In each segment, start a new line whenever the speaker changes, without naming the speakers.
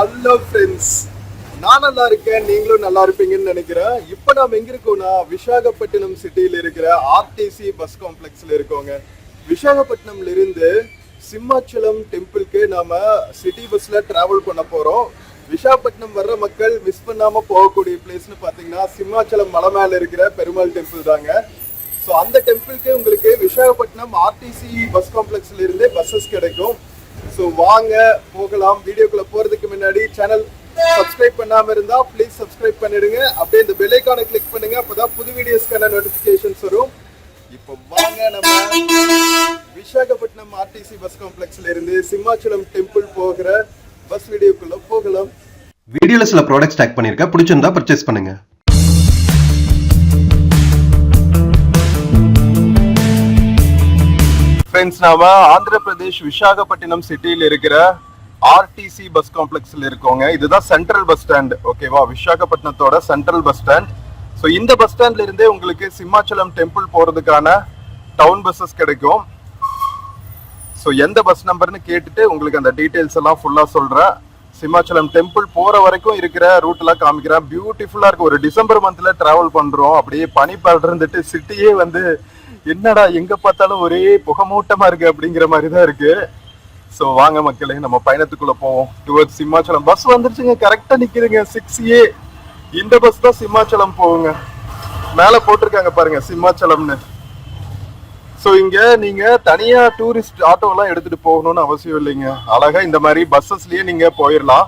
Hello friends, நான் நல்லா இருக்கேன், நீங்களும் நல்லா இருப்பீங்கன்னு நினைக்கிறேன். இப்போ நாம் எங்க இருக்கோம்னா விசாகப்பட்டினம் சிட்டியில் இருக்கிற ஆர்டிசி பஸ் காம்ப்ளெக்ஸ்ல இருக்கோங்க. விசாகப்பட்டினம்ல இருந்து சிம்மாச்சலம் டெம்பிளுக்கு நாம சிட்டி பஸ்ல டிராவல் பண்ண போறோம். விசாகப்பட்டினம் வர்ற மக்கள் மிஸ் பண்ணாம போகக்கூடிய பிளேஸ்னு பாத்தீங்கன்னா சிம்மாச்சலம் மலை மேல இருக்கிற பெருமாள் டெம்பிள் தாங்க. ஸோ அந்த டெம்பிளுக்கு உங்களுக்கு விசாகப்பட்டினம் ஆர்டிசி பஸ் காம்ப்ளெக்ஸ்ல இருந்தே பஸ்ஸஸ் கிடைக்கும். ஸோ வாங்க போகலாம். வீடியோக்குள்ள போறதுக்கு முன்னாடி சேனல் சப்ஸ்கிரைப் பண்ணாம இருந்தா ப்ளீஸ் சப்ஸ்கிரைப் பண்ணிடுங்க. அப்படியே இந்த பெல் ஐகானை கிளிக் பண்ணுங்க, அப்பதான் புது வீடியோஸ்க்கான நோட்டிபிகேஷன்ஸ் வரும். இப்போ வாங்க நம்ம விசாகப்பட்டினம் ஆர்டிசி பஸ் காம்ப்ளெக்ஸ்ல இருந்து சிம்மாச்சலம் டெம்பிள் போகிற பஸ் வீடியோக்குள்ள போகலாம்.
வீடியோல சில ப்ராடக்ட்ஸ் டேக் பண்ணிருக்கேன், பிடிச்சிருந்தா பர்ச்சேஸ் பண்ணுங்க.
ஃப்ரெண்ட்ஸ், நாம ஆந்திர பிரதேஷ் விசாகப்பட்டினம் சிட்டியில் இருக்கிற ஆர்டிசி பஸ் காம்ப்ளெக்ஸ்ல இருக்கோங்க. இதுதான் சென்ட்ரல் பஸ் ஸ்டாண்ட், ஓகேவா? விசாகப்பட்டினத்தோட சென்ட்ரல் பஸ் ஸ்டாண்ட். ஸோ இந்த பஸ் ஸ்டாண்ட்ல இருந்தே உங்களுக்கு சிம்மாச்சலம் டெம்பிள் போறதுக்கான டவுன் பஸ்ஸஸ் கிடைக்கும். ஸோ எந்த பஸ் நம்பர்னு கேட்டுட்டு உங்களுக்கு அந்த டீட்டெயில்ஸ் எல்லாம் ஃபுல்லா சொல்றேன். சிம்மாச்சலம் டெம்பிள் போற வரைக்கும் இருக்கிற ரூட் எல்லாம் காமிக்கிறேன். பியூட்டிஃபுல்லா இருக்கு. ஒரு டிசம்பர் மந்த்ல டிராவல் பண்றோம். அப்படியே பனி படர்ந்துட்டு சிட்டியே வந்து என்னடா எங்க பார்த்தாலும் ஒரே புகமூட்டமா இருக்கு அப்படிங்கிற மாதிரி தான் இருக்கு. ஸோ வாங்க மக்களே, நம்ம பயணத்துக்குள்ள போவோம். டுவர்ட்ஸ் சிம்மாச்சலம் பஸ் வந்துருச்சுங்க, கரெக்டா நிக்குதுங்க. 6A இந்த பஸ் தான் சிம்மாச்சலம் போகுங்க. மேல போட்டிருக்காங்க பாருங்க சிம்மாச்சலம்னு. ஸோ இங்க நீங்க தனியா டூரிஸ்ட் ஆட்டோ எல்லாம் எடுத்துட்டு போகணும்னு அவசியம் இல்லைங்க. அழகா இந்த மாதிரி பஸ்ஸஸ்லயே நீங்க போயிடலாம்.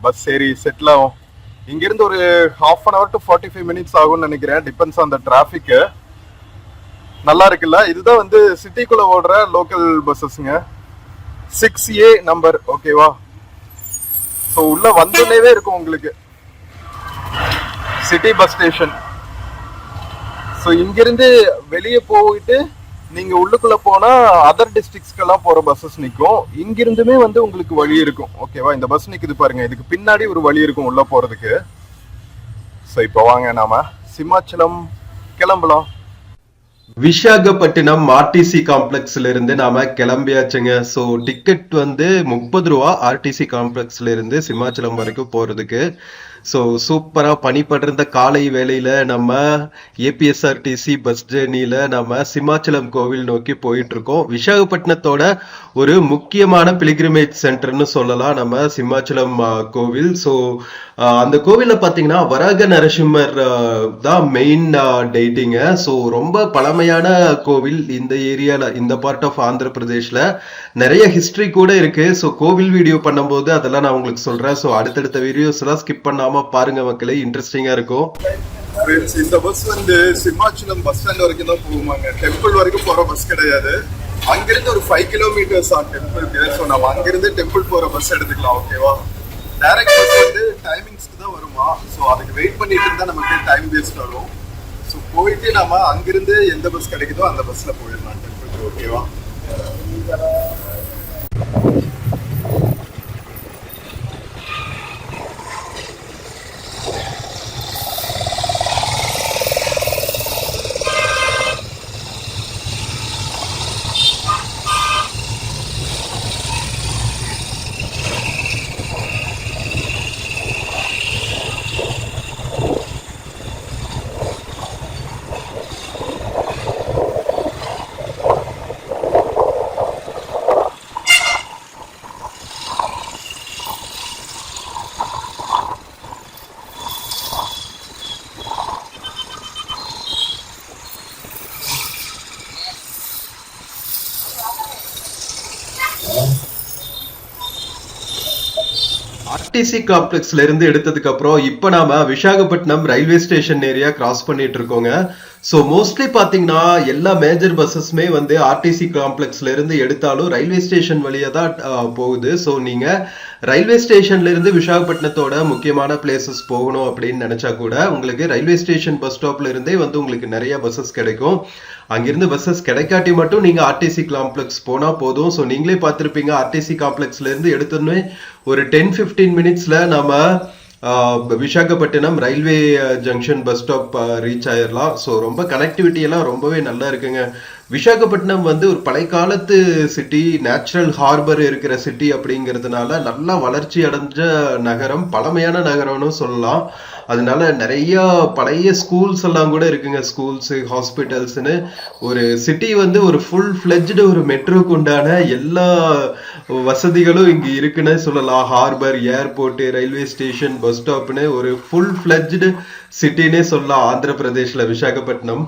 பஸ் சரி செட்டில் ஆகும். இங்க இருந்து ஒரு 1/2 hour to 45 minutes ஆகும்னு நினைக்கிறேன், டிபெண்ட்ஸ் ஆன் த டிராபிக். நல்லா இருக்குல்ல? இதுதான் வந்து சிட்டிக்குள்ள ஓடுற லோக்கல் பஸ்ஸஸ்ங்க. 6A நம்பர், ஓகேவா? ஸோ உள்ள வந்துனேவே இருக்கும் உங்களுக்கு சிட்டி பஸ் ஸ்டேஷன். ஸோ இங்கிருந்து வெளியே போயிட்டு நீங்க உள்ளுக்குள்ள போனா அதர் டிஸ்ட்ரிக்ட்ஸ்க்கெல்லாம் போற பஸ்ஸஸ் நிற்கும். இங்கிருந்துமே வந்து உங்களுக்கு வழி இருக்கும், ஓகேவா? இந்த பஸ் நிக்குது பாருங்க, இதுக்கு பின்னாடி ஒரு வழி இருக்கும் உள்ள போறதுக்கு. ஸோ இப்போ வாங்க நாம சிம்மாச்சலம் கிளம்பலாம்.
விசாகப்பட்டினம் ஆர்டிசி காம்ப்ளெக்ஸ்ல இருந்து நாம கிளம்பியாச்சுங்க. ஸோ டிக்கெட் வந்து 30 ரூபா ஆர்டிசி காம்ப்ளெக்ஸ்ல இருந்து சிம்மாச்சலம் வரைக்கும் போறதுக்கு. ஸோ சூப்பரா பனிபடர்ந்த காலை வேளையில நம்ம ஏபிஎஸ்ஆர்டிசி பஸ் ஜேர்னியில நம்ம சிம்மாச்சலம் கோவில் நோக்கி போயிட்டு இருக்கோம். விசாகப்பட்டினத்தோட ஒரு முக்கியமான பிலிகிரிமேஜ் சென்டர்னு சொல்லலாம் நம்ம சிம்மாச்சலம் கோவில். ஸோ அந்த கோவில்ல பாத்தீங்கன்னா வராக நரசிம்மர் தான் மெயின் டேட்டிங்க. ஸோ ரொம்ப பழமையான கோவில். இந்த ஏரியால, இந்த பார்ட் ஆஃப் ஆந்திர பிரதேஷ்ல நிறைய ஹிஸ்டரி கூட இருக்கு. ஸோ கோவில் வீடியோ பண்ணும்போது அதெல்லாம் நான் உங்களுக்கு சொல்றேன். ஸோ அடுத்தடுத்த வீடியோஸ் எல்லாம் ஸ்கிப் பண்ணாம பாருங்க மக்களே, இன்ட்ரெஸ்டிங்கா இருக்கும்.
இந்த பஸ் வந்து சிம்மாச்சலம் பஸ் ஸ்டாண்ட் வரைக்கும் தான் போகுமாங்க, டெம்பிள் வரைக்கும் போற பஸ் கிடையாது. அங்கிருந்து ஒரு 5 kilometers டெம்பிளுக்கு. ஸோ நம்ம அங்கிருந்து டெம்பிள் போற பஸ் எடுத்துக்கலாம், ஓகேவா? டைரக்ட் பஸ் வந்து டைமிங்ஸ்க்கு தான் வருமா. ஸோ அதுக்கு வெயிட் பண்ணிட்டு இருந்தா நமக்கு டைம் வேஸ்ட் ஆகும். ஸோ போயிட்டு நம்ம அங்கிருந்து எந்த பஸ் கிடைக்குதோ அந்த பஸ்ல போயிடலாம் டெம்பிளுக்கு, ஓகேவா?
ஆர்டிசி காம்ப்ளெக்ஸ்ல இருந்து எடுத்ததுக்கு அப்புறம் இப்ப நாம Visakhapatnam railway station area cross பண்ணிட்டு இருக்கோங்க. ஸோ மோஸ்ட்லி பாத்தீங்கன்னா எல்லா மேஜர் பஸ்ஸஸ்மே வந்து ஆர்டிசி காம்ப்ளெக்ஸ்ல இருந்து எடுத்தாலும் ரயில்வே ஸ்டேஷன் வழியா தான் போகுது. ஸோ நீங்க ரயில்வே ஸ்டேஷன்ல இருந்து விசாகப்பட்டினத்தோட முக்கியமான பிளேசஸ் போகணும் அப்படின்னு நினைச்சா கூட உங்களுக்கு ரயில்வே ஸ்டேஷன் பஸ் ஸ்டாப்ல இருந்தே வந்து உங்களுக்கு நிறைய பஸ்ஸஸ் கிடைக்கும். அங்கிருந்து பஸ்ஸஸ் கிடைக்காட்டி மட்டும் நீங்க ஆர்டிசி காம்ப்ளெக்ஸ் போனா போதும். ஸோ நீங்களே பார்த்திருப்பீங்க, ஆர்டிசி காம்ப்ளெக்ஸ்ல இருந்து எடுத்தோன்னே ஒரு 10-15 minutesல நம்ம Visakhapatnam railway junction bus stop reach ஆயிடலாம். ஸோ ரொம்ப கனெக்டிவிட்டி எல்லாம் ரொம்பவே நல்லா இருக்குங்க. விசாகப்பட்டினம் வந்து ஒரு பழைய காலத்து சிட்டி, நேச்சுரல் ஹார்பர் இருக்கிற சிட்டி அப்படிங்கிறதுனால நல்லா வளர்ச்சி அடைஞ்ச நகரம், பழமையான நகரம்னு சொல்லலாம். அதனால நிறைய பழைய ஸ்கூல்ஸ் எல்லாம் கூட இருக்குங்க. ஸ்கூல்ஸ், ஹாஸ்பிட்டல்ஸ்னு ஒரு சிட்டி வந்து ஒரு ஃபுல் ஃபிளெஜ்டு ஒரு மெட்ரோக்கு உண்டான எல்லா வசதிகளும் இங்க இருக்குன்னு சொல்லலாம். Harbour, airport, railway station, bus ஸ்டாப்னு ஒரு ஃபுல் ஃபிளெஜ்டு சிட்டினே சொல்லலாம் ஆந்திர பிரதேஷ்ல விசாகப்பட்டினம்.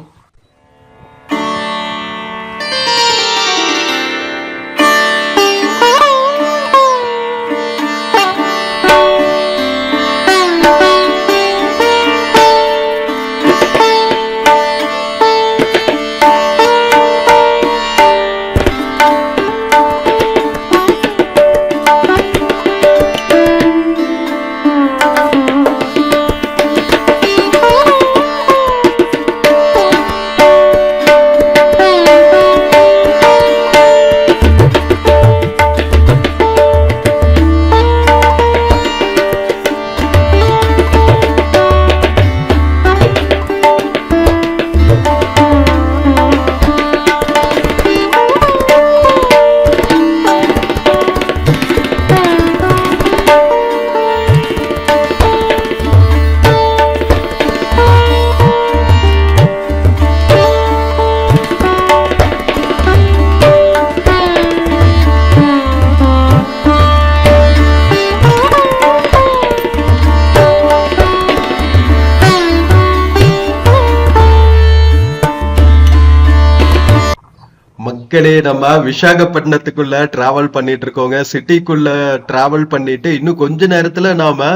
மக்களே, நம்ம விசாகப்பட்டினத்துக்குள்ள டிராவல் பண்ணிட்டு இருக்கோங்க. சிட்டிக்குள்ள டிராவல் பண்ணிட்டு இன்னும் கொஞ்ச நேரத்துல நாம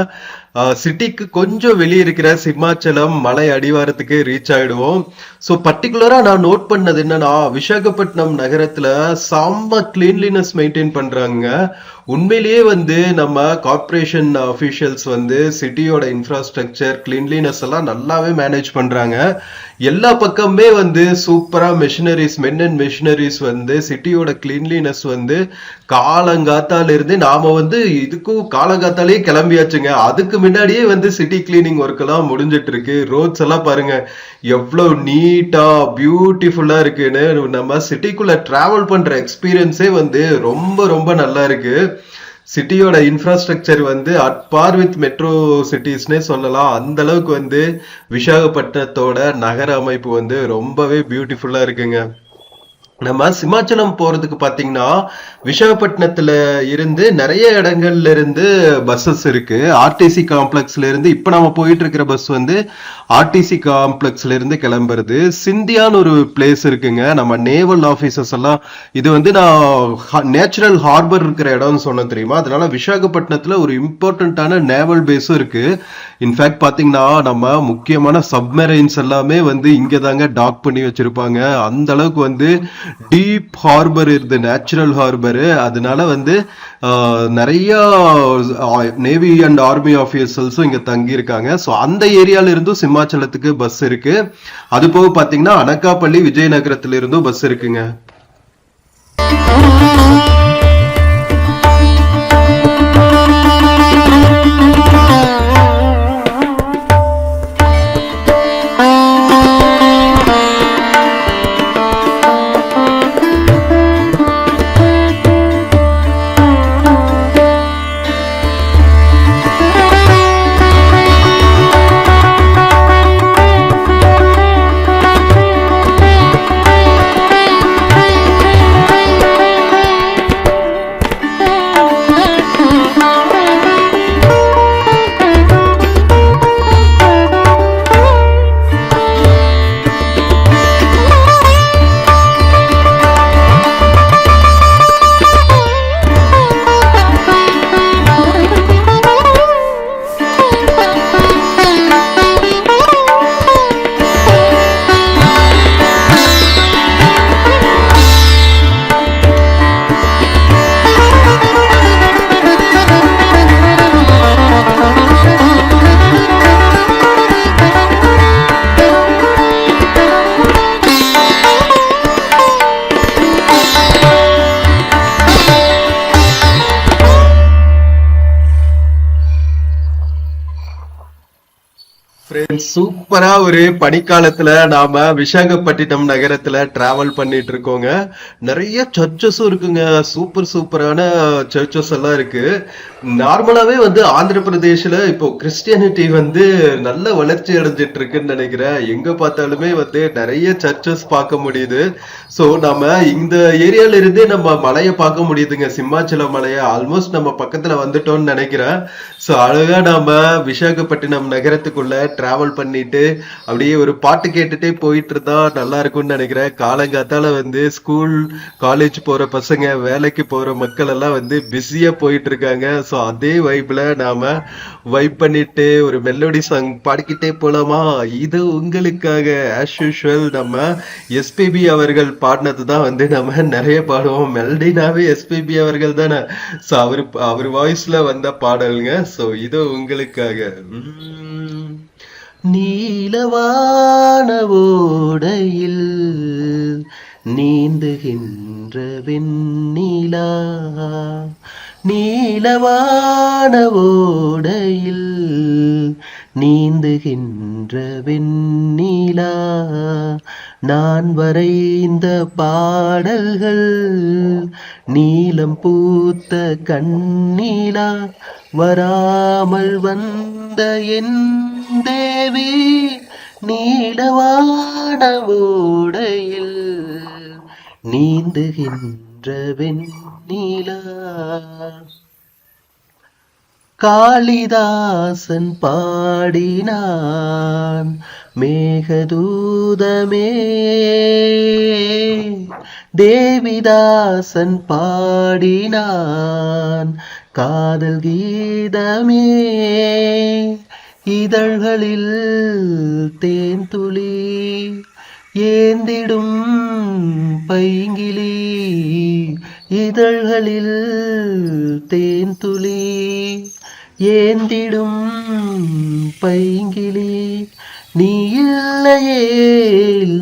சிட்டிக்கு கொஞ்சம் வெளியே இருக்கிற சிம்மாச்சலம் மலை அடிவாரத்துக்கு ரீச் ஆயிடுவோம். ஸோ பர்டிகுலரா நான் நோட் பண்ணது என்னன்னா, விசாகப்பட்டினம் நகரத்துல செம்ம கிளீன்லினஸ் மெயின்டைன் பண்றாங்க. உண்மையிலேயே வந்து நம்ம கார்ப்பரேஷன் அஃபீஷியல்ஸ் வந்து சிட்டியோட இன்ஃப்ராஸ்ட்ரக்சர், கிளீன்லினஸ் எல்லாம் நல்லாவே மேனேஜ் பண்றாங்க. எல்லா பக்கமே வந்து சூப்பரா மெஷினரிஸ், மென் அண்ட் மெஷினரிஸ் வந்து சிட்டியோட கிளீன்லினஸ் வந்து காலங்காத்தால இருந்து நாம வந்து இதுக்கும் காலங்காத்தாலே கிளம்பியாச்சுங்க. அதுக்கு முன்னாடியே வந்து சிட்டி கிளீனிங் ஒர்க் எல்லாம் முடிஞ்சிட்டு இருக்கு. ரோட்ஸ் எல்லாம் பாருங்க எவ்வளவு நீட்டா பியூட்டிஃபுல்லா இருக்குன்னு. நம்ம சிட்டிக்குள்ள டிராவல் பண்ற எக்ஸ்பீரியன்ஸே வந்து ரொம்ப ரொம்ப நல்லா இருக்கு. சிட்டியோட இன்ஃப்ராஸ்ட்ரக்சர் வந்து அட் பார் வித் மெட்ரோ சிட்டிஸ்னே சொல்லலாம். அந்த அளவுக்கு வந்து விசாகப்பட்டினத்தோட நகர அமைப்பு வந்து ரொம்பவே பியூட்டிஃபுல்லா இருக்குங்க. நம்ம சிமாச்சலம் போறதுக்கு பாத்தீங்கன்னா விசாகப்பட்டினத்துல இருந்து நிறைய இடங்கள்ல இருந்து பஸ்ஸஸ் இருக்கு. ஆர்டிசி காம்ப்ளெக்ஸ்ல இருந்து இப்ப நம்ம போயிட்டு இருக்கிற பஸ் வந்து ஆர்டிசி காம்ப்ளெக்ஸ்ல இருந்து கிளம்புறது. சிந்தியான்னு ஒரு பிளேஸ் இருக்குங்க. நம்ம நேவல் ஆபீசர்ஸ் எல்லாம், இது வந்து நான் நேச்சுரல் ஹார்பர் இருக்கிற இடம்னு சொன்ன தெரியுமா, அதனால விசாகப்பட்டினத்துல ஒரு இம்பார்ட்டன்டான நேவல் பேஸும் இருக்கு. இன்ஃபேக்ட் பாத்தீங்கன்னா நம்ம முக்கியமான சப்மரைன்ஸ் எல்லாமே வந்து இங்க தாங்க டாக் பண்ணி வச்சிருப்பாங்க. அந்த அளவுக்கு வந்து டீப் ஹார்பர் இருந்து நேச்சுரல் ஹார்பர். அதனால வந்து நிறைய நேவி அண்ட் ஆர்மி ஆபீசர்ஸும் இங்க தங்கி இருக்காங்க. ஸோ அந்த ஏரியால இருந்தும் சிம்மாச்சலத்துக்கு பஸ் இருக்கு. அது போக பாத்தீங்கன்னா அனக்காப்பள்ளி, விஜயநகரத்துல இருந்தும் பஸ் இருக்குங்க. ஃப்ரெண்ட்ஸ், சூப்பரா ஒரு பனிக்காலத்துல நாம விசாகப்பட்டினம் நகரத்துல டிராவல் பண்ணிட்டு இருக்கோங்க. நிறைய சர்ச்சஸும் இருக்குங்க. சூப்பர் சூப்பரான சர்ச்சஸ் எல்லாம் இருக்கு. நார்மலாவே வந்து ஆந்திர பிரதேஷ்ல இப்போ கிறிஸ்டியானிட்டி வந்து நல்ல வளர்ச்சி அடைஞ்சிட்டு இருக்குன்னு நினைக்கிறேன். எங்க பார்த்தாலுமே வந்து நிறைய சர்ச்சஸ் பார்க்க முடியுது. சோ நம்ம இந்த ஏரியால இருந்தே நம்ம மலையை பார்க்க முடியுதுங்க. சிம்மாச்சல மலையை ஆல்மோஸ்ட் நம்ம பக்கத்துல வந்துட்டோம்னு நினைக்கிறேன். சோ அழகா நாம விசாகப்பட்டினம் நகரத்துக்குள்ள டிராவல் பண்ணிட்டு அப்படியே ஒரு பாட்டு கேட்டுட்டே போயிட்டு இருந்தா நல்லா இருக்கும்னு நினைக்கிறேன். காலங்காத்தால வந்து ஸ்கூல் காலேஜ் போற பசங்க, வேலைக்கு போற மக்கள் எல்லாம் வந்து பிஸியா போயிட்டு இருக்காங்க. ஸோ அதே வைப்ல நாம வைப் பண்ணிட்டு ஒரு மெலோடி சாங் பாடிக்கிட்டே போலாமா? இது உங்களுக்காக ஆஸ் யூஷுவல் நம்ம எஸ்பிபி அவர்கள் பாடினது தான் வந்து நம்ம நிறைய பாடுவோம். மெலடினாவே எஸ்பிபி அவர்கள் தானே. ஸோ அவர் வாய்ஸ்ல வந்த பாடலுங்க. ஸோ இது உங்களுக்காக. நீலவான ஓடையில் நீந்துகின்ற வெண்ணிலா, நீலவான ஓடையில் நீந்துகின்ற வெண்ணிலா, நான் வரைந்த பாடல்கள் நீலம் பூத்த கண்ணிலா, வராமல் வந்த என் தேவி, நீலவான ஓடையில் நீந்துகின்ற வெண்ணிலா. காளிதாசன் பாடினான் மேகதூதமே, தேவிதாசன் பாடினான் காதல் கீதமே, இதழ்களில் தேன்துளி ஏந்திடும் பைங்கிளி, இதழ்களில் தேன்துளி ஏந்திடும் பைங்கிளி, நீ இல்லையே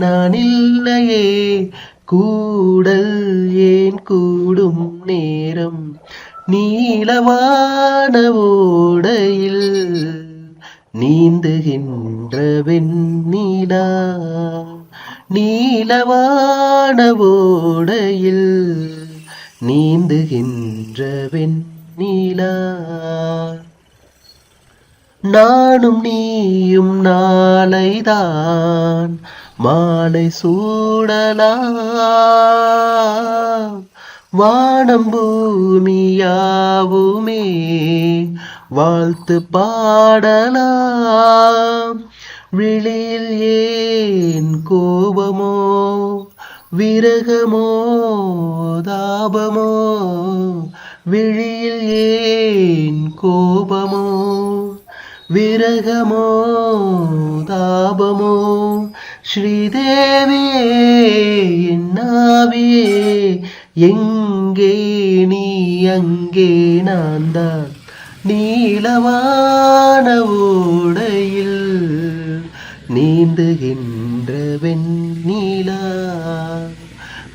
நான் இல்லையே, கூடல் ஏன் கூடும் நேரம், நீலவான ஓடையில் நீந்துகின்ற வெண்ணிலா, நீலவான ஓடையில் நீந்துகின்ற வெண்ணிலா. நானும் நீயும் நாளைதான் மாலை சூடலாம், வானம் பூமியாவுமே வாழ்த்து பாடலாம், விழியில் ஏன் கோபமோ விரகமோ தாபமோ, விழியில் ஏன் கோபமோ விரகமோ தாபமோ, ஸ்ரீதேவியே என்னாவியே எங்கே நீ அங்கே நான் தான், நீலவான ஓடையில் நீந்துகின்ற வெண்ணிலா,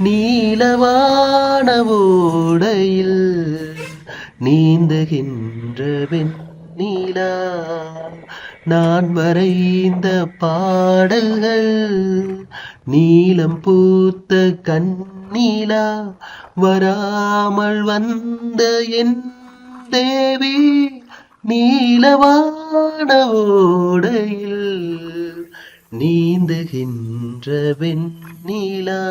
நீலவான ஓடையில் நீந்துகின்ற வெண்ணிலா, நான் வரைந்த பாடல்கள் நீலம் பூத்த கண்ணிலா, வராமல் வந்த என் தேவி, நீலவான ஓடையில் நீந்துகின்ற வெண்ணிலா.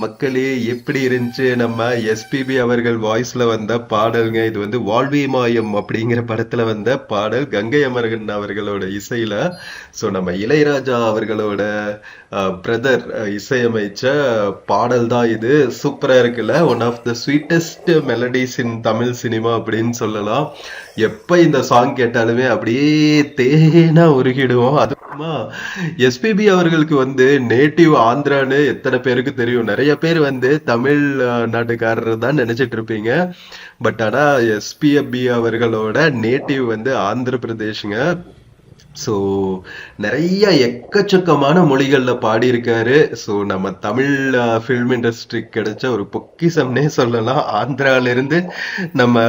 மக்களே, எப்படி இருந்துச்சு நம்ம எஸ்பிபி அவர்கள் வாய்ஸ்ல வந்த பாடல்ங்க? இது வந்து வாழ்வே மாயம் அப்படிங்கிற படத்துல வந்த பாடல், கங்கை அமரன் அவர்களோட இசையில. ஸோ நம்ம இளையராஜா அவர்களோட பிரதர் இசையமைச்ச பாடல் தான் இது. சூப்பரா இருக்குல்ல? One of the sweetest melodies in Tamil cinema அப்படின்னு சொல்லலாம். எப்ப இந்த சாங் கேட்டாலுமே அப்படியே தேனா உருகிடுவோம். அதுமா எஸ்பிபி அவர்களுக்கு வந்து நேட்டிவ் ஆந்திரான்னு எத்தனை பேருக்கு தெரியும்? நிறைய பேர் வந்து தமிழ் நாட்டுக்காரர் தான் நினைச்சிட்டு இருப்பீங்க. பட் ஆனா எஸ்பிபி அவர்களோட நேட்டிவ் வந்து ஆந்திர பிரதேஷ்ங்க. ஸோ நிறைய எக்கச்சக்கமான மொழிகள்ல பாடியிருக்காரு. ஸோ நம்ம தமிழ் ஃபில்ம் இண்டஸ்ட்ரி கிடைச்ச ஒரு பொக்கிஷம்னே சொல்லலாம். ஆந்திரால இருந்து நம்ம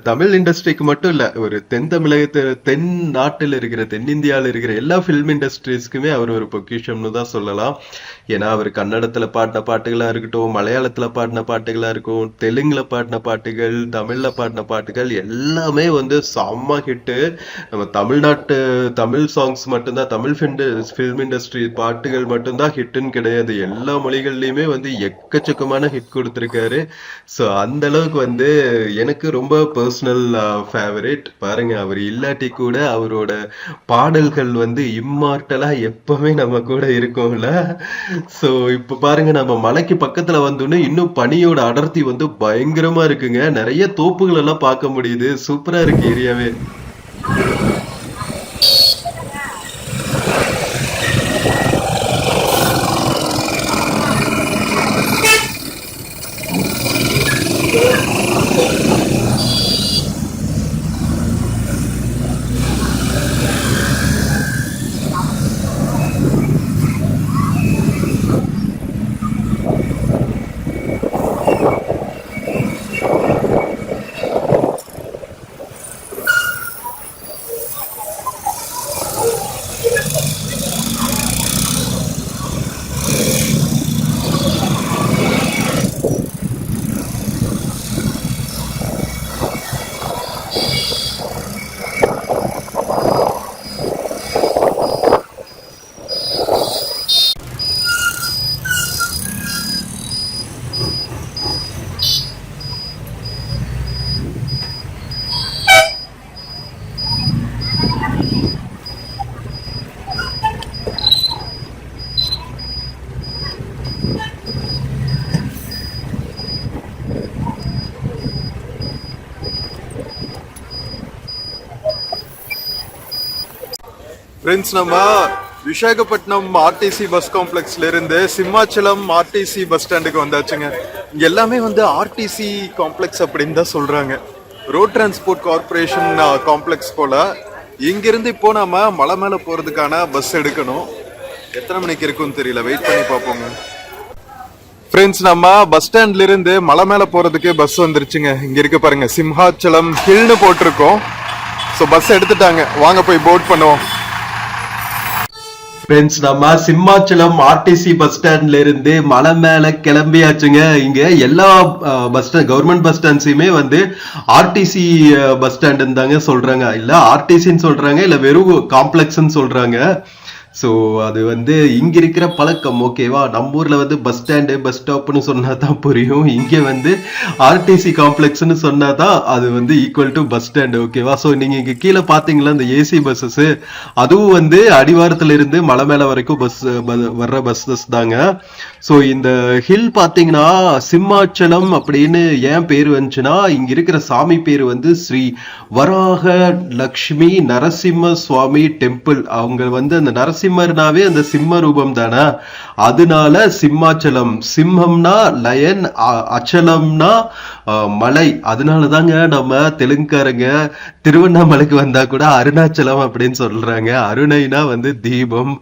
தமிழ் இண்டஸ்ட்ரிக்கு மட்டும் இல்ல, ஒரு தென் தமிழகத்து தென் நாட்டில் இருக்கிற தென்னிந்தியாவில் இருக்கிற எல்லா ஃபில்ம் இண்டஸ்ட்ரீஸ்க்குமே அவர் ஒரு பொக்கிஷம்னு தான் சொல்லலாம். ஏன்னா அவர் கன்னடத்துல பாடின பாட்டுகளா இருக்கட்டும், மலையாளத்துல பாடின பாட்டுகளா இருக்கும், தெலுங்குல பாடின பாட்டுகள், தமிழ்ல பாடின பாட்டுகள் எல்லாமே வந்து செம்ம ஹிட்டு. நம்ம தமிழ் சாங்ஸ் மட்டும்தான், தமிழ் ஃபில்ம் இண்டஸ்ட்ரி பாட்டுகள் மட்டும்தான் ஹிட்டுன்னு கிடையாது. எல்லா மொழிகள்லயுமே வந்து எக்கச்சக்கமான ஹிட் கொடுத்திருக்காரு. ஸோ அந்த அளவுக்கு வந்து எனக்கு ரொம்ப பர்சனல் ஃபேவரட். பாருங்க, அவர் இல்லாட்டி கூட அவரோட பாடல்கள் வந்து இம்மார்ட்டலா எப்பவுமே நம்ம கூட இருக்கும்ல. ஸோ இப்ப பாருங்க, நம்ம மலைக்கு பக்கத்துல வந்தோன்னே இன்னும் பனியோட அடர்த்தி வந்து பயங்கரமா இருக்குங்க. நிறைய தோப்புகள் எல்லாம் பார்க்க முடியுது. சூப்பரா இருக்கு ஏரியாவே.
ஃப்ரெண்ட்ஸ், நம்ம விசாகப்பட்டினம் ஆர்டிசி பஸ் காம்ப்ளெக்ஸ்ல இருந்து சிம்மாச்சலம் ஆர்டிசி பஸ் ஸ்டாண்டுக்கு வந்தாச்சுங்க. இங்க எல்லாமே வந்து ஆர்டிசி காம்ப்ளெக்ஸ் அப்படின்னு தான் சொல்றாங்க. ரோட் டிரான்ஸ்போர்ட் கார்பரேஷன் காம்ப்ளெக்ஸ் போல. இங்கிருந்து இப்போ நம்ம மலை மேல போறதுக்கான பஸ் எடுக்கணும். எத்தனை மணிக்கு இருக்குன்னு தெரியல, வெயிட் பண்ணி பார்ப்போங்க. ஃப்ரெண்ட்ஸ், நம்ம பஸ் ஸ்டாண்ட்ல இருந்து மலை மேல போறதுக்கு பஸ் வந்துருச்சுங்க. இங்க இருக்கு பாருங்க, சிம்ஹாச்சலம் ஹில்னு போட்டிருக்கோம். ஸோ பஸ் எடுத்துட்டாங்க, வாங்க போய் போர்ட் பண்ணுவோம்.
ஃப்ரெண்ட்ஸ், நம்ம சிம்மாச்சலம் ஆர்டிசி பஸ் ஸ்டாண்ட்ல இருந்து மலை மேல கிளம்பியாச்சுங்க. இங்க எல்லா கவர்மெண்ட் பஸ் ஸ்டாண்ட்ஸையுமே வந்து ஆர்டிசி பஸ் ஸ்டாண்ட் தாங்க சொல்றாங்க. இல்ல ஆர்டிசின்னு சொல்றாங்க, இல்ல வெறும் காம்ப்ளெக்ஸ்ன்னு சொல்றாங்க. ஸோ அது வந்து இங்க இருக்கிற பழக்கம். ஓகேவா, நம்ம ஊர்ல வந்து பஸ் ஸ்டாண்டு பஸ் ஸ்டாப்னு சொன்னா தான் புரியும். இங்க வந்து ஆர்டிசி காம்ப்ளெக்ஸ்னு சொன்னா தான் அது வந்து ஈக்குவல் டு பஸ் ஸ்டாண்ட். ஓகேவா, ஸோ நீங்க இங்க கீழே பாத்தீங்களா இந்த ஏசி பஸ்ஸஸ், அதுவும் வந்து அடிவாரத்துல இருந்து மலை மேல வரைக்கும் வர்ற பஸ்ஸஸ் தாங்க. ஸோ இந்த ஹில் பாத்தீங்கன்னா சிம்மாச்சலம் அப்படின்னு ஏன் பேர் வந்துச்சுன்னா, இங்க இருக்கிற சாமி பேர் வந்து ஸ்ரீ வராக லக்ஷ்மி நரசிம்ம சுவாமி டெம்பிள். அவங்க வந்து அந்த நரசிம்மர்னாவே அந்த சிம்ம ரூபம் தானே, அதனால சிம்மாச்சலம். சிம்மம்னா லயன், அச்சலம்னா மலை. அதனால தாங்க நம்ம தெலுங்குக்காரங்க திருவண்ணாமலைக்கு வந்தா கூட அருணாச்சலம் அப்படின்னு சொல்றாங்க. அருணைனா வந்து தீபம்,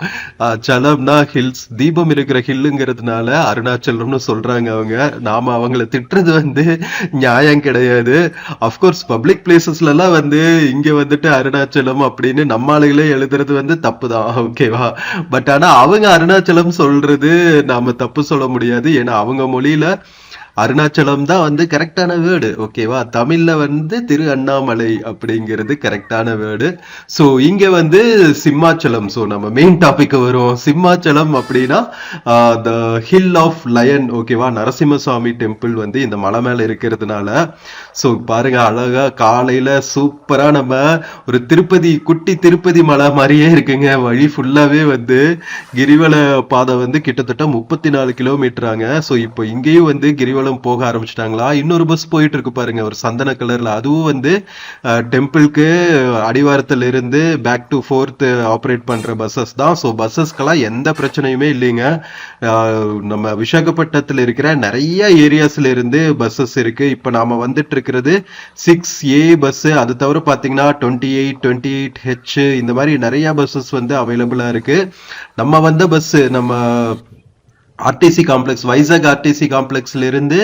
சலம்னா ஹில்ஸ், தீபம் இருக்கிற ஹில்லுங்கிறதுனால அருணாச்சலம்னு சொல்றாங்க அவங்க. நாம அவங்கள திட்டுறது வந்து நியாயம் கிடையாது. அப்கோர்ஸ் பப்ளிக் பிளேசஸ்ல எல்லாம் வந்து இங்க வந்துட்டு அருணாச்சலம் அப்படின்னு நம்ம ஆளுகளே எழுதுறது வந்து தப்பு தான். ஓகேவா, பட் ஆனா அவங்க அருணாச்சலம் சொல்றது நாம தப்பு சொல்ல முடியாது. ஏன்னா அவங்க மொழியில அருணாச்சலம் தான் வந்து கரெக்டான வேர்டு. ஓகேவா, தமிழ்ல வந்து திரு அண்ணாமலை அப்படிங்கிறது கரெக்டான வேர்டு. ஸோ இங்க வந்து சிம்மாச்சலம். ஸோ நம்ம மெயின் டாபிக் வரும். சிம்மாச்சலம் அப்படின்னா த ஹில் ஆஃப் லயன். ஓகேவா, நரசிம்மசுவாமி டெம்பிள் வந்து இந்த மலை மேல இருக்கிறதுனால. ஸோ பாருங்க, அழகா காலையில சூப்பரா நம்ம ஒரு திருப்பதி, குட்டி திருப்பதி மலை மாதிரியே இருக்குங்க. வழி ஃபுல்லாவே வந்து கிரிவல பாதை வந்து கிட்டத்தட்ட 34 கிலோமீட்டராங்க. ஸோ இப்போ இங்கேயும் வந்து கிரிவல மக்களும் போக ஆரம்பிச்சிட்டாங்களா. இன்னொரு பஸ் போயிட்டு இருக்கு பாருங்க, ஒரு சந்தன கலர்ல, அதுவும் வந்து டெம்பிளுக்கு அடிவாரத்துல இருந்து பேக் டு ஃபோர்த் ஆப்ரேட் பண்ற பஸ்ஸஸ் தான். ஸோ பஸ்ஸஸ்க்கெல்லாம் எந்த பிரச்சனையுமே இல்லைங்க. நம்ம விசாகப்பட்டினத்தில் இருக்கிற நிறைய ஏரியாஸ்ல இருந்து பஸ்ஸஸ் இருக்கு. இப்ப நாம வந்துட்டு இருக்கிறது 6A பஸ். அது தவிர பாத்தீங்கன்னா 28, 28H இந்த மாதிரி நிறைய பஸ்ஸஸ் வந்து அவைலபிளா இருக்கு. நம்ம வந்த பஸ் நம்ம ஆர்டிசி காம்ப்ளெக்ஸ், வைசாக் ஆர்டிசி காம்ப்ளெக்ஸ்ல இருந்து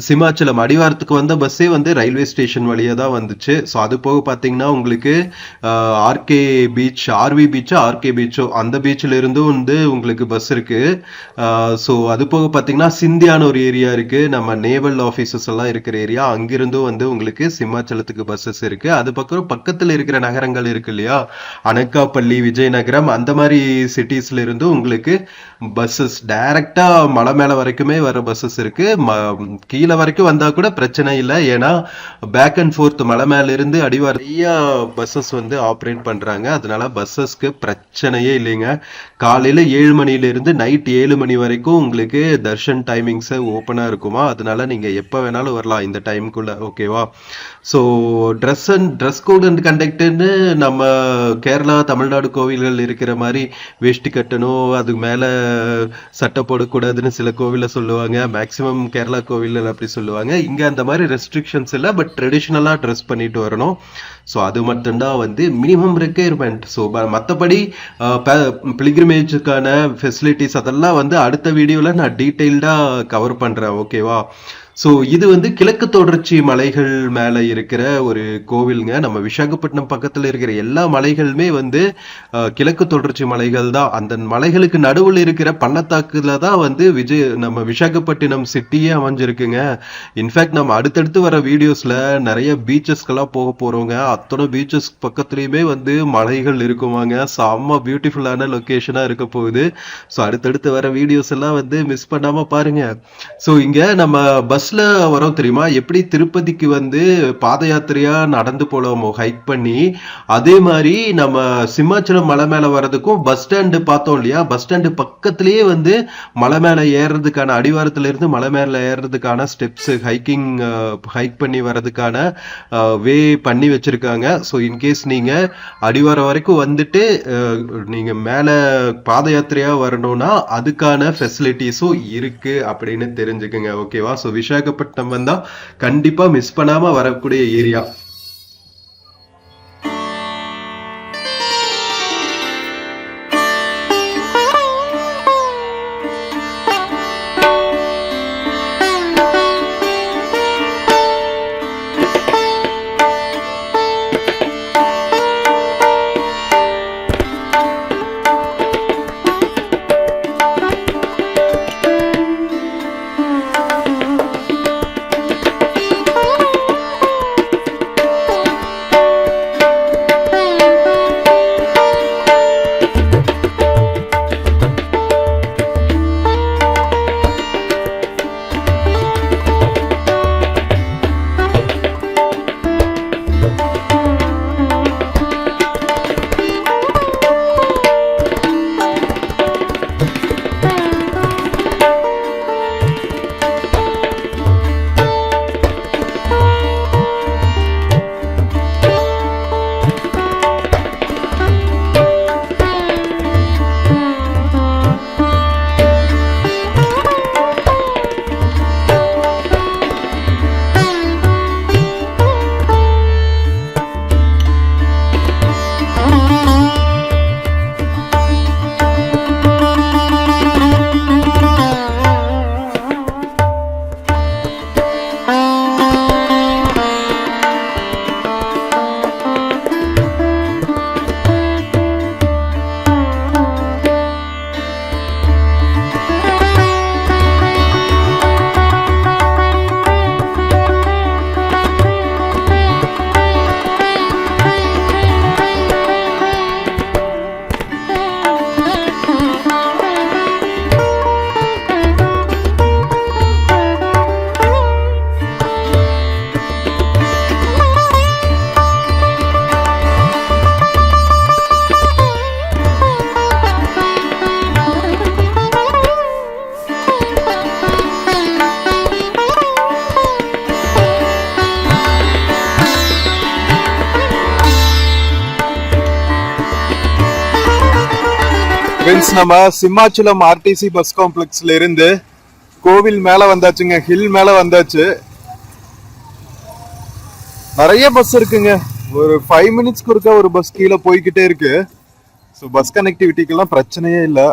சிமாச்சலம் அடிவாரத்துக்கு வந்த பஸ்ஸே வந்து ரயில்வே ஸ்டேஷன் வழியா தான் வந்துச்சு. ஸோ அது போக பார்த்தீங்கன்னா உங்களுக்கு ஆர்கே பீச், ஆர்வி பீச்சோ ஆர்கே பீச்சோ, அந்த பீச்சில் இருந்தும் வந்து உங்களுக்கு பஸ் இருக்கு. ஸோ அது போக பார்த்தீங்கன்னா சிந்தியான ஒரு ஏரியா இருக்கு, நம்ம நேவல் ஆஃபீஸஸ் எல்லாம் இருக்கிற ஏரியா, அங்கிருந்தும் வந்து உங்களுக்கு சிமாச்சலத்துக்கு பஸ்ஸஸ் இருக்கு. அது பக்கம் பக்கத்தில் இருக்கிற நகரங்கள் இருக்கு இல்லையா, அனக்காப்பள்ளி, விஜயநகரம், அந்த மாதிரி சிட்டிஸ்ல இருந்தும் உங்களுக்கு பஸ்ஸஸ் டைரக்டா மலை மேல வரைக்குமே வர பஸ்ஸஸ் இருக்கு. கீழே வரைக்கும் வந்தா கூட பிரச்சனை இல்லை, ஏன்னா பேக் அண்ட் ஃபோர்த் மலை மேல இருந்து நிறைய பஸ்ஸஸ் வந்து ஆப்ரேட் பண்றாங்க. அதனால பஸ்ஸஸ்க்கு பிரச்சனையே இல்லைங்க. காலையில 7 மணில இருந்து நைட் 7 மணி வரைக்கும் உங்களுக்கு தர்ஷன் டைமிங்ஸ் ஓப்பனா இருக்குமா. அதனால நீங்க எப்ப வேணாலும் வரலாம் இந்த டைமுக்குள்ள, ஓகேவா. ஸோ ட்ரெஸ் கோட் அண்ட் கண்டக்ட்னு நம்ம கேரளா, தமிழ்நாடு கோவில்கள் இருக்கிற மாதிரி வேஷ்டி கட்டணும், அதுக்கு மேல சட்டை போடக்கூடாதுன்னு சில கோவில சொல்லுவாங்க. மேக்சிமம் கேரளா கோவில் அப்படி சொல்லுவாங்க. இங்க அந்த மாதிரி ரெஸ்ட்ரிக்ஷன்ஸ் இல்லை, பட் ட்ரெடிஷ்னலா ட்ரெஸ் பண்ணிட்டு வரணும். ஸோ அது மட்டும்தான் வந்து மினிமம் ரெக்யர்மெண்ட். ஸோ மற்றபடி பிலிகிரிமேஜுக்கான ஃபெசிலிட்டிஸ் அதெல்லாம் வந்து அடுத்த வீடியோல நான் டீட்டெயில்டா கவர் பண்றேன், ஓகேவா. ஸோ இது வந்து கிழக்கு தொடர்ச்சி மலைகள் மேல இருக்கிற ஒரு கோவிலுங்க. நம்ம விசாகப்பட்டினம் பக்கத்துல இருக்கிற எல்லா மலைகளுமே வந்து கிழக்கு தொடர்ச்சி மலைகள் தான். அந்த மலைகளுக்கு நடுவில் இருக்கிற பள்ளத்தாக்குல தான் வந்து நம்ம விசாகப்பட்டினம் சிட்டியே அமைஞ்சிருக்குங்க. இன்ஃபேக்ட் நம்ம அடுத்தடுத்து வர வீடியோஸ்ல நிறைய பீச்சஸ்க்கெல்லாம் போக போறோங்க. அத்தனை பீச்சஸ் பக்கத்துலயுமே வந்து மலைகள் இருக்குமாங்க. செம்ம பியூட்டிஃபுல்லான லொகேஷனா இருக்க போகுது. ஸோ அடுத்தடுத்து வர வீடியோஸ் எல்லாம் வந்து மிஸ் பண்ணாம பாருங்க. ஸோ இங்க நம்ம பஸ்ல வரோம் தெரியுமா, எப்படி திருப்பதிக்கு வந்து பாத யாத்திரையா நடந்து போலாமோ ஹைக் பண்ணி, அதே மாதிரி நம்ம சிம்மாச்சலம் மலை மேல வர்றதுக்கும் பஸ் ஸ்டாண்டு பார்த்தோம் இல்லையா, பஸ் ஸ்டாண்டு பக்கத்திலேயே வந்து மலை மேல ஏறுறதுக்கான, அடிவாரத்துல இருந்து மலை மேல ஏறுறதுக்கான ஸ்டெப்ஸ், ஹைக் பண்ணி வர்றதுக்கான வே பண்ணி வச்சிருக்காங்க. ஸோ இன்கேஸ் நீங்க அடிவாரம் வரைக்கும் வந்துட்டு நீங்க மேல பாத யாத்திரையா வரணும்னா அதுக்கான ஃபெசிலிட்டிஸும் இருக்கு அப்படின்னு தெரிஞ்சுக்குங்க, ஓகேவா. ஸோ விசாகப்பட்டினம் வந்தா கண்டிப்பா மிஸ் பண்ணாம வரக்கூடிய ஏரியா.
ஃப்ரெண்ட்ஸ், நம்ம சிம்மாச்சலம் ஆர்டிசி பஸ் காம்ப்ளெக்ஸ்ல இருந்து கோவில் மேல வந்தாச்சுங்க, ஹில் மேல வந்தாச்சு. நிறைய பஸ் இருக்குங்க. ஒரு 5 மினிட்ஸ்க்கு ஒருக்கா ஒரு பஸ் கீழே போய்கிட்டே இருக்கு. ஸோ பஸ் கனெக்டிவிட்டிக்கெல்லாம் பிரச்சனையே இல்லை.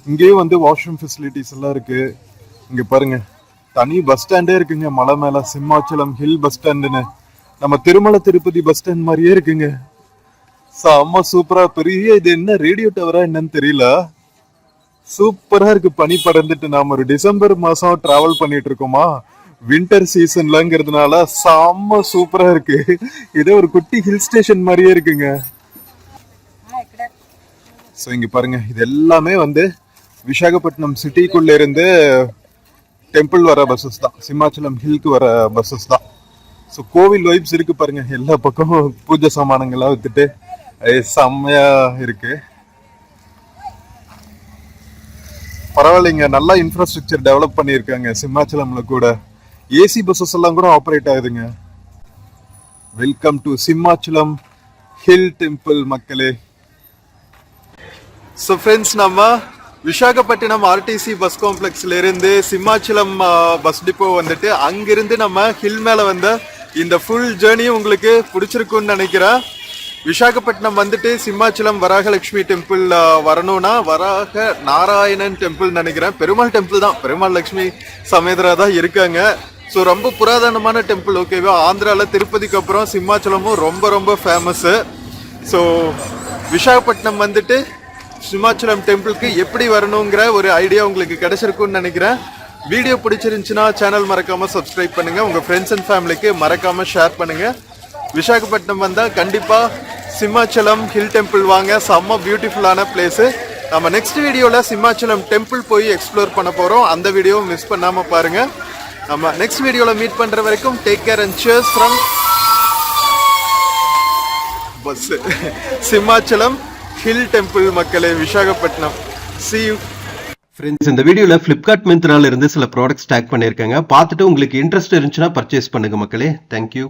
இங்கேயும் வந்து வாஷ்ரூம் ஃபெசிலிட்டிஸ் எல்லாம் இருக்கு. இங்க பாருங்க, தனி பஸ் ஸ்டாண்டே இருக்குங்க மலை மேல. சிம்மாச்சலம் ஹில் பஸ் ஸ்டாண்டுன்னு நம்ம திருமலை திருப்பதி பஸ் ஸ்டாண்ட் மாதிரியே இருக்குங்க. செம்ம சூப்பரா, பெரிய இது என்ன ரேடியோ டவரா என்னன்னு தெரியல. சூப்பரா இருக்கு. பனி பறந்துட்டு நாம ஒரு டிசம்பர் மாசம் டிராவல் பண்ணிட்டு இருக்கோமா, வின்டர் சீசன்லங்கிறதுனால செம்ம சூப்பரா இருக்கு. இதே ஒரு குட்டி ஹில் ஸ்டேஷன் மாதிரியே இருக்குங்க. ஸோ இங்க பாருங்க, இது எல்லாமே வந்து விசாகப்பட்டினம் சிட்டிக்குள்ள இருந்து டெம்பிள் வர பஸ்ஸஸ் தான், சிம்மாச்சலம் ஹில்க்கு வர பஸ்ஸஸ் தான். ஸோ கோவில் வைப்ஸ் இருக்கு பாருங்க. எல்லா பக்கமும் பூஜை சாமானங்கள்லாம் வித்துட்டு செம்மையா இருக்கு. பரவாயில்லைங்க, நல்லா இன்ஃப்ராஸ்ட்ரக்சர் டெவலப் பண்ணியிருக்காங்க சிம்மாச்சலம்ல கூட. ஏசி பஸ்ஸஸ் எல்லாம் கூட ஆப்ரேட் ஆகுதுங்க. Welcome to Simhachalam hill temple மக்களே. ஸோ ஃப்ரெண்ட்ஸ், நம்ம விசாகப்பட்டினம் ஆர்டிசி பஸ் காம்ப்ளெக்ஸ்ல இருந்து சிம்மாச்சலம் பஸ் டிப்போ வந்துட்டு அங்கிருந்து நம்ம ஹில் மேல வந்த இந்த ஃபுல் ஜேர்னியும் உங்களுக்கு பிடிச்சிருக்குன்னு நினைக்கிறேன். விசாகப்பட்டினம் வந்துட்டு சிம்மாச்சலம் வராகலட்சுமி டெம்பிள் வரணும்னா வராக நாராயணன் டெம்பிள் நினைக்கிறேன். பெருமாள் டெம்பிள் தான், பெருமாள் லட்சுமி சமேதரா தான் இருக்காங்க. ஸோ ரொம்ப புராதனமான டெம்பிள். ஓகேவா, ஆந்திராவில் திருப்பதிக்கு அப்புறம் சிம்மாச்சலமும் ரொம்ப ரொம்ப ஃபேமஸ்ஸு. ஸோ விசாகப்பட்டினம் வந்துட்டு சிம்மாச்சலம் டெம்பிளுக்கு எப்படி வரணுங்கிற ஒரு ஐடியா உங்களுக்கு கிடைச்சிருக்குன்னு நினைக்கிறேன். வீடியோ பிடிச்சிருந்துச்சுன்னா சேனல் மறக்காம சப்ஸ்கிரைப் பண்ணுங்க, உங்க ஃப்ரெண்ட்ஸ் அண்ட் ஃபேமிலிக்கு மறக்காம ஷேர் பண்ணுங்க. விசாகப்பட்டினம் வந்தா கண்டிப்பா சிம்மாச்சலம் ஹில் டெம்பிள் வாங்க, செம்ம பியூட்டிஃபுல்லான பிளேஸ். நம்ம நெக்ஸ்ட் வீடியோல சிம்மாச்சலம் டெம்பிள் போய் எக்ஸ்ப்ளோர் பண்ண போறோம். அந்த வீடியோவை மிஸ் பண்ணாம பாருங்க. நம்ம நெக்ஸ்ட் வீடியோல மீட் பண்ற வரைக்கும் take care and cheers from bus Simhachalam hill temple மக்களே, விசாகப்பட்டினம். See you.
ஃப்ரெண்ட்ஸ், இந்த வீடியோல ஃபிளிப்கார்ட் மிந்த்ரால இருந்து சில ப்ராடக்ட்ஸ் டேக் பண்ணியிருக்காங்க. பார்த்துட்டு உங்களுக்கு இன்ட்ரெஸ்ட் இருந்துச்சுன்னா பர்ச்சேஸ் பண்ணுங்க மக்களே. தேங்க்யூ.